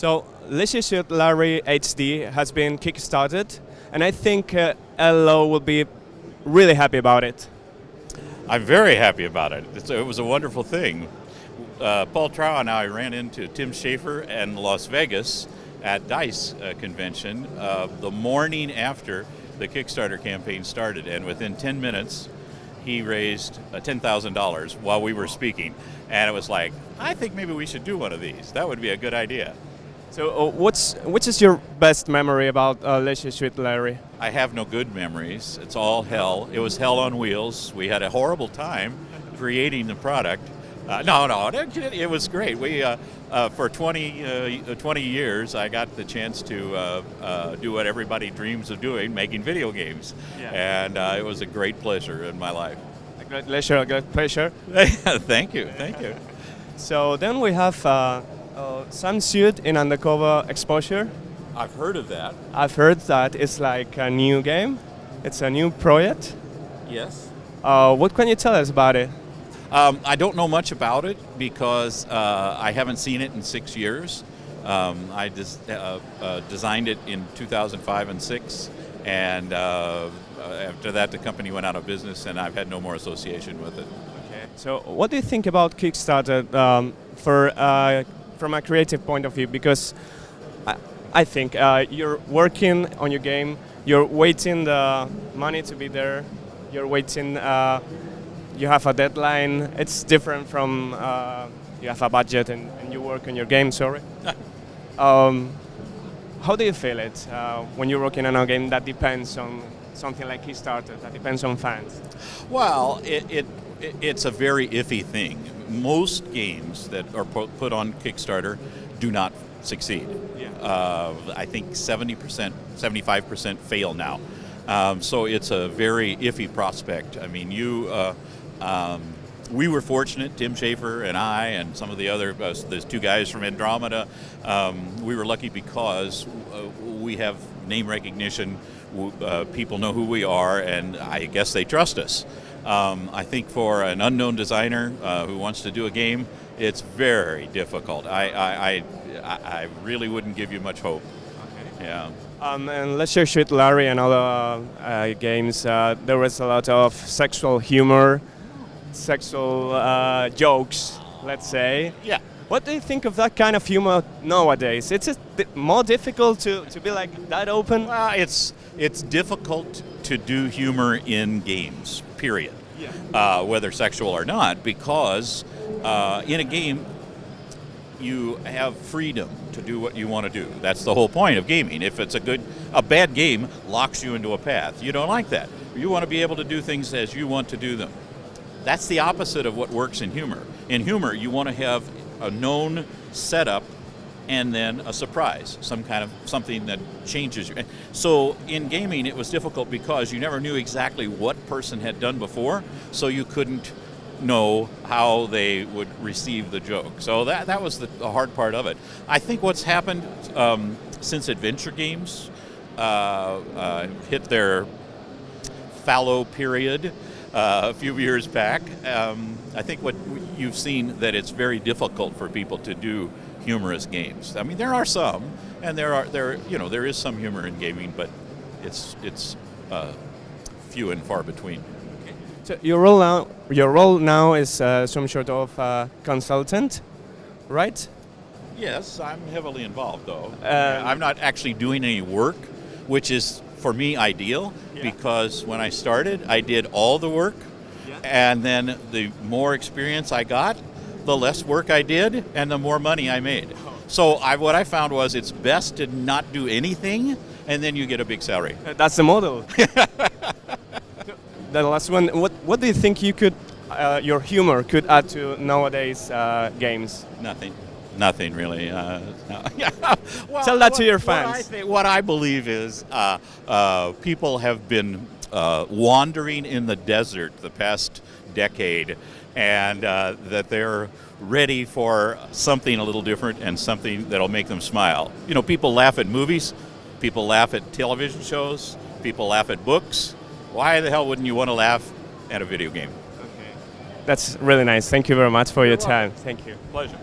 So, Let's Shoot Larry HD has been kickstarted, and I think Lowe will be really happy about it. I'm very happy about it. It was a wonderful thing. Paul Trow and I ran into Tim Schafer in Las Vegas at DICE convention the morning after the Kickstarter campaign started, and within 10 minutes he raised $10,000 while we were speaking, and it was like, I think maybe we should do one of these. That would be a good idea. So which is your best memory about Let's Shoot Larry? I have no good memories. It's all hell. It was hell on wheels. We had a horrible time creating the product. No, it was great. We for 20 years, I got the chance to do what everybody dreams of doing, making video games. Yeah. And it was a great pleasure in my life. A great pleasure, a great pleasure. Thank you. So then we have Sam Suit in Undercover Exposure. I've heard of that. I've heard that it's like a new game. It's a new project. Yes. What can you tell us about it? I don't know much about it because I haven't seen it in 6 years. I designed it in 2005 and 6, and after that the company went out of business, and I've had no more association with it. Okay. So what do you think about Kickstarter from a creative point of view? Because I think you're working on your game, you're waiting the money to be there, you're waiting. You have a deadline. It's different from you have a budget and you work on your game. Sorry. How do you feel it when you're working on a game that depends on something like Kickstarter, that depends on fans? Well, it's a very iffy thing. Most games that are put on Kickstarter do not succeed. Yeah. I think 70%, 75% fail now. So it's a very iffy prospect. I mean, we were fortunate, Tim Schafer and I and some of the other, there's two guys from Andromeda, we were lucky because we have name recognition, people know who we are, and I guess they trust us. I think for an unknown designer who wants to do a game, it's very difficult. I really wouldn't give you much hope. Okay. Yeah. And Let's Shoot Larry and other games, there was a lot of sexual humor, sexual jokes, let's say. Yeah. What do you think of that kind of humor nowadays? It's more difficult to be like that open? It's difficult to do humor in games, period. Yeah. Whether sexual or not, because in a game you have freedom to do what you want to do. That's the whole point of gaming. If it's a bad game locks you into a path. You don't like that. You want to be able to do things as you want to do them. That's the opposite of what works in humor. In humor, you want to have a known setup and then a surprise, something that changes you. So in gaming, it was difficult because you never knew exactly what person had done before, so you couldn't know how they would receive the joke. So that was the hard part of it. I think what's happened since adventure games hit their fallow period a few years back, I think what you've seen that it's very difficult for people to do humorous games. I mean, there are some, and there is some humor in gaming, but it's few and far between. So your role now is some sort of consultant, right? Yes, I'm heavily involved though. I'm not actually doing any work, which is for me ideal, because when I started, I did all the work, and then the more experience I got, the less work I did, and the more money I made. So what I found was it's best to not do anything, and then you get a big salary. That's the model. The last one, what do you think your humor could add to nowadays games? Nothing really. No. Well, tell that to your fans. What I believe is people have been wandering in the desert the past decade, and that they're ready for something a little different and something that'll make them smile. You know, people laugh at movies, people laugh at television shows, people laugh at books. Why the hell wouldn't you want to laugh at a video game? Okay. That's really nice. Thank you very much for your time. Thank you. Pleasure.